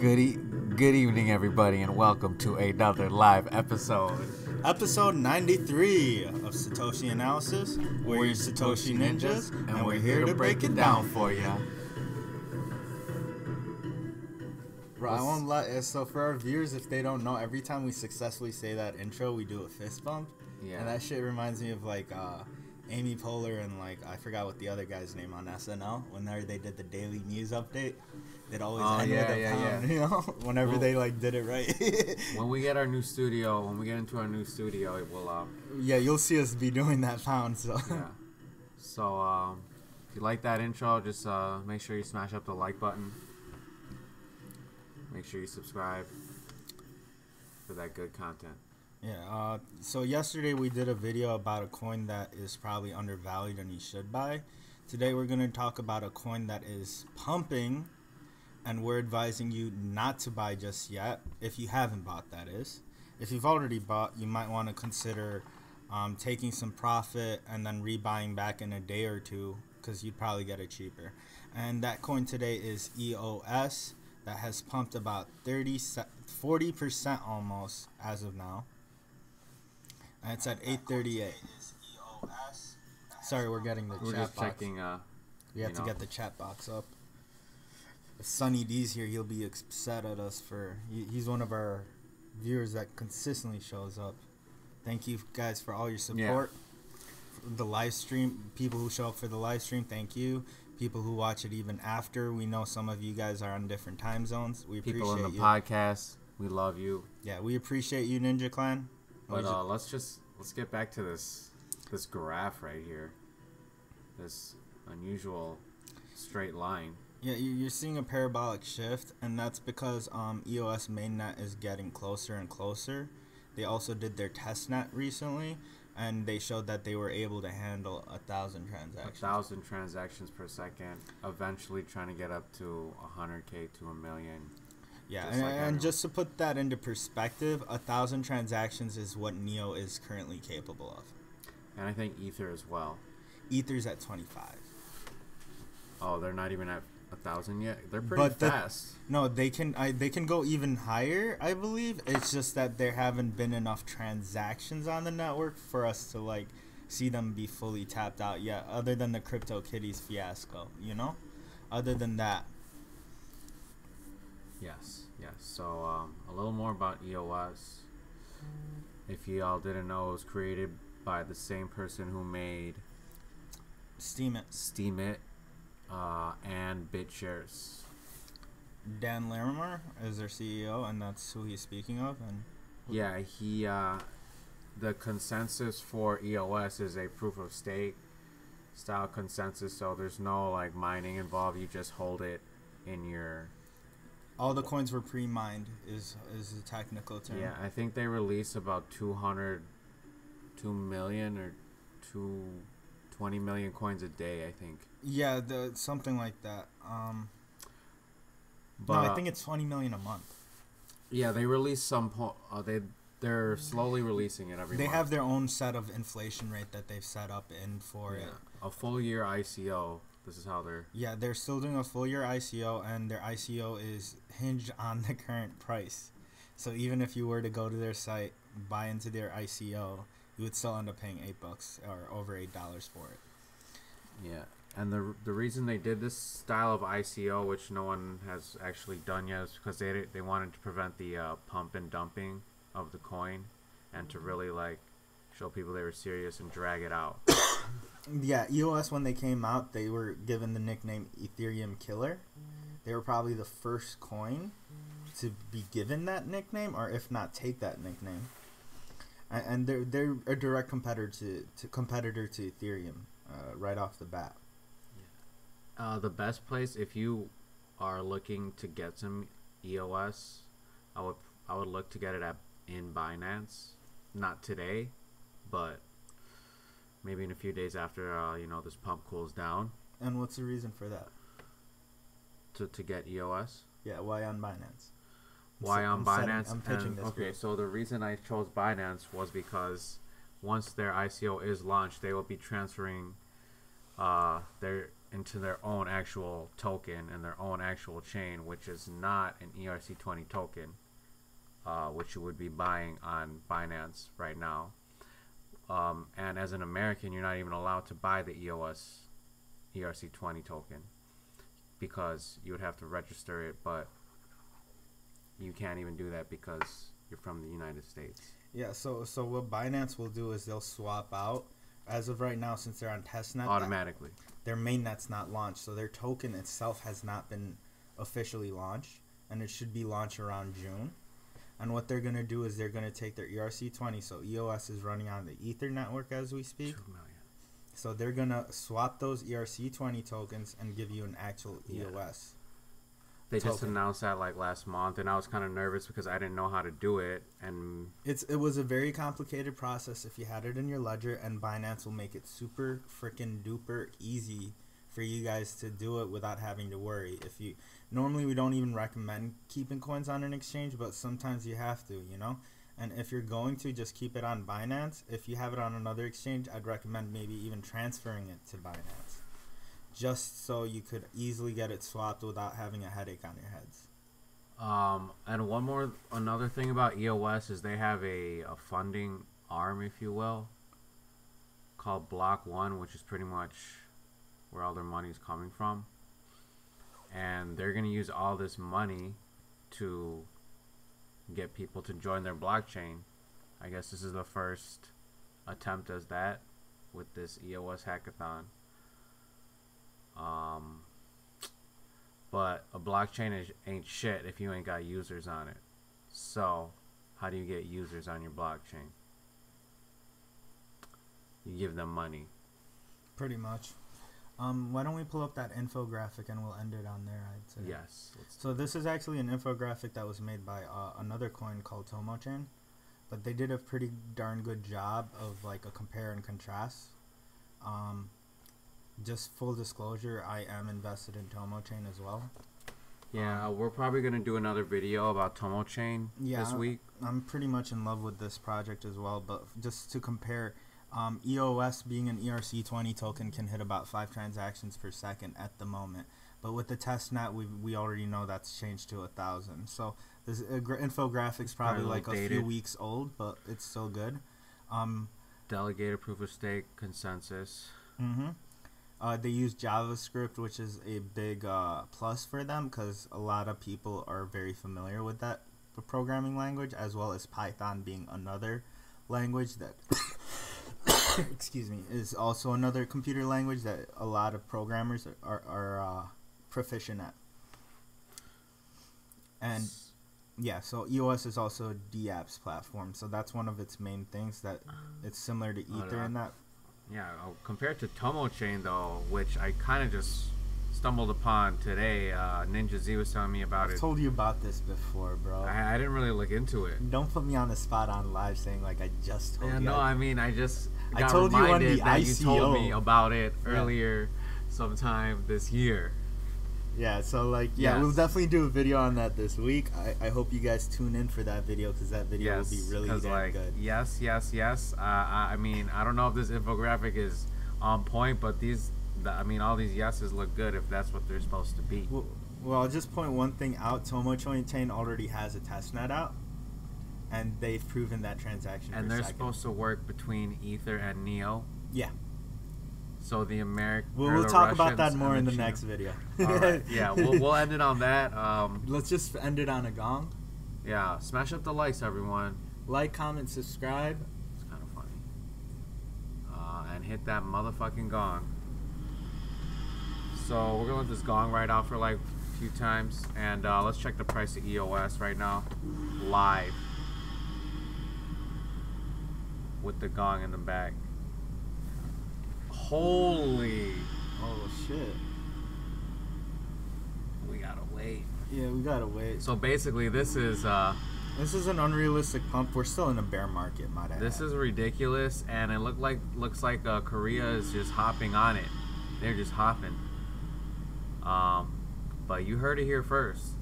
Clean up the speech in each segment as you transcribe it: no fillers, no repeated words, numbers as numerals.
Good evening, everybody, and welcome to another live episode. Episode 93 of Satoshi Analysis. We're your Satoshi Ninjas, and we're here to break it down for you. Bro, I won't lie. So for our viewers, if they don't know, every time we successfully say that intro, we do a fist bump. Yeah. And that shit reminds me of like Amy Poehler and like I forgot what the other guy's name on SNL. Whenever they did the daily news update, they'd always end with a pound, you know. Whenever they like did it right. when we get into our new studio, it will. Yeah, you'll see us be doing that pound. So. Yeah. So if you like that intro, just make sure you smash up the like button. Make sure you subscribe for that good content. Yeah, so yesterday we did a video about a coin that is probably undervalued and you should buy. Today we're going to talk about a coin that is pumping, and we're advising you not to buy just yet, if you haven't bought, that is. If you've already bought, you might want to consider taking some profit and then rebuying back in a day or two, because you'd probably get it cheaper. And that coin today is EOS, that has pumped about 40% almost as of now. And it's at 838. Sorry, we're getting the chat box. Checking, we have to get the chat box up. If Sunny D's here, he'll be upset at us for... He's one of our viewers that consistently shows up. Thank you guys for all your support. Yeah. The live stream, people who show up for the live stream, thank you. People who watch it even after. We know some of you guys are on different time zones. We appreciate you. People in the podcast, we love you. Yeah, we appreciate you, Ninja Clan. But let's get back to this graph right here. This unusual straight line. Yeah, you're seeing a parabolic shift, and that's because EOS mainnet is getting closer and closer. They also did their testnet recently, and they showed that they were able to handle 1,000 transactions. 1,000 transactions per second. Eventually trying to get up to 100K to 1 million. Yeah, and just to put that into perspective, 1,000 transactions is what NEO is currently capable of. And I think Ether as well. Ether's at 25. Oh, they're not even at 1,000 yet. They're pretty fast. No, they can go even higher, I believe. It's just that there haven't been enough transactions on the network for us to like see them be fully tapped out yet. Other than the CryptoKitties fiasco, you know. Other than that. Yes. So a little more about EOS. If y'all didn't know, it was created by the same person who made Steem It, and BitShares. Dan Larimer is their CEO, and that's who he's speaking of. And yeah, he the consensus for EOS is a proof of stake style consensus, so there's no like mining involved. You just hold it in your... All the coins were pre-mined is the technical term. Yeah, I think they release about 2 million or 20 million coins a day, I think. Yeah, something like that. But no, I think it's 20 million a month. Yeah, they release some... they're slowly releasing it every month. They have their own set of inflation rate that they've set up in for it. A full year ICO. This is how they're... Yeah, they're still doing a full year ICO, and their ICO is hinged on the current price. So even if you were to go to their site, buy into their ICO, you would still end up paying $8 or over $8 for it. Yeah, and the reason they did this style of ICO, which no one has actually done yet, is because they wanted to prevent the pump and dumping of the coin, and to really like show people they were serious and drag it out. Yeah, EOS, when they came out, they were given the nickname Ethereum Killer. They were probably the first coin to be given that nickname, or if not, take that nickname. And they're a direct competitor to Ethereum right off the bat. The best place, if you are looking to get some EOS, I would look to get it in Binance. Not today, but maybe in a few days after this pump cools down. And what's the reason for that? To get EOS? Yeah, why on Binance? Why on Binance? I'm pitching this. Okay, so the reason I chose Binance was because once their ICO is launched, they will be transferring their into their own actual token and their own actual chain, which is not an ERC20 token, which you would be buying on Binance right now. And as an American, you're not even allowed to buy the EOS ERC20 token because you would have to register it, but you can't even do that because you're from the United States. Yeah, so what Binance will do is they'll swap out. As of right now, since they're on testnet, Automatically. Their mainnet's not launched, so their token itself has not been officially launched, and it should be launched around June. And what they're going to do is they're going to take their ERC20, so EOS is running on the Ether network as we speak. 2 million. So they're going to swap those ERC20 tokens and give you an actual EOS. They just announced that like last month, and I was kind of nervous because I didn't know how to do it. And it was a very complicated process if you had it in your ledger, and Binance will make it super freaking duper easy for you guys to do it without having to worry. If you normally we don't even recommend keeping coins on an exchange, but sometimes you have to, you know. And if you're going to, just keep it on Binance. If you have it on another exchange, I'd recommend maybe even transferring it to Binance, just so you could easily get it swapped without having a headache on your heads. And another thing about EOS is they have a funding arm, if you will, called Block One, which is pretty much where all their money is coming from. And they're going to use all this money to get people to join their blockchain. I guess this is the first attempt as that with this EOS hackathon. But a blockchain ain't shit if you ain't got users on it. So, how do you get users on your blockchain? You give them money. Pretty much. Why don't we pull up that infographic and we'll end it on there, I'd say. Yes. So this is actually an infographic that was made by another coin called TomoChain. But they did a pretty darn good job of like a compare and contrast. Just full disclosure, I am invested in TomoChain as well. Yeah, we're probably going to do another video about TomoChain this week. I'm pretty much in love with this project as well, but just to compare, EOS being an ERC20 token can hit about 5 transactions per second at the moment. But with the testnet, we already know that's changed to 1,000. So this infographic's probably like a few weeks old, but it's still good. Delegated proof of stake consensus. They use JavaScript, which is a big plus for them because a lot of people are very familiar with that programming language, as well as Python being another language that excuse me, is also another computer language that a lot of programmers are proficient at. And yeah, so EOS is also a dApps platform, so that's one of its main things, that it's similar to Ether in that. Yeah, compared to TomoChain though, which I kind of just stumbled upon today, Ninja Z was telling me about it. I told you about this before, bro. I didn't really look into it. Don't put me on the spot on live saying like I just told you. No, I mean I just got told you on the that ICO. You told me about it earlier sometime this year. Yeah, so like, yeah, we'll definitely do a video on that this week. I hope you guys tune in for that video because that video will be really damn good. Yes. I mean, I don't know if this infographic is on point, but all these yeses look good if that's what they're supposed to be. Well, I'll just point one thing out. TomoChain already has a testnet out, and they've proven that transaction. And they're supposed to work between Ether and Neo. Yeah. So the American. We'll talk about that more in the next video. All right. Yeah, we'll end it on that. Let's just end it on a gong. Yeah, smash up the likes, everyone. Like, comment, subscribe. It's kind of funny. And hit that motherfucking gong. So we're gonna let this gong ride out for like a few times, and let's check the price of EOS right now, live, with the gong in the back. Holy. Oh shit. We gotta wait. Yeah, we gotta wait. So basically this is an unrealistic pump. We're still in a bear market, might I add. This is ridiculous, and it looks like Korea is just hopping on it. They're just hopping. But you heard it here first.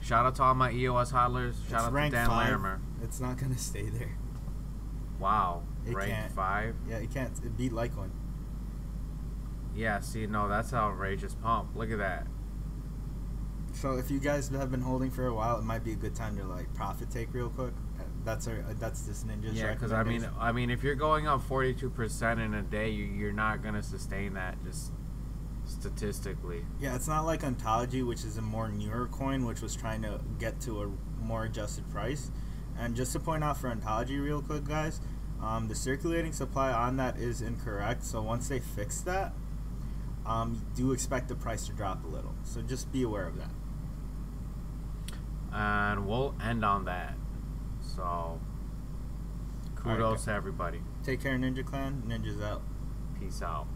Shout out to all my EOS hodlers. Shout out to Dan Larimer. It's not gonna stay there. Wow. Rank 5? Yeah, it can't. It beat Litecoin. Yeah, see, no, that's an outrageous pump. Look at that. So if you guys have been holding for a while, it might be a good time to like profit take real quick. That's this ninja's Yeah, because I mean, if you're going up 42% in a day, you're not gonna sustain that just statistically. Yeah, it's not like Ontology, which is a more newer coin, which was trying to get to a more adjusted price. And just to point out for Ontology real quick, guys, the circulating supply on that is incorrect. So once they fix that, do expect the price to drop a little. So just be aware of that. And we'll end on that. So, kudos to everybody. Take care, Ninja Clan. Ninja's out. Peace out.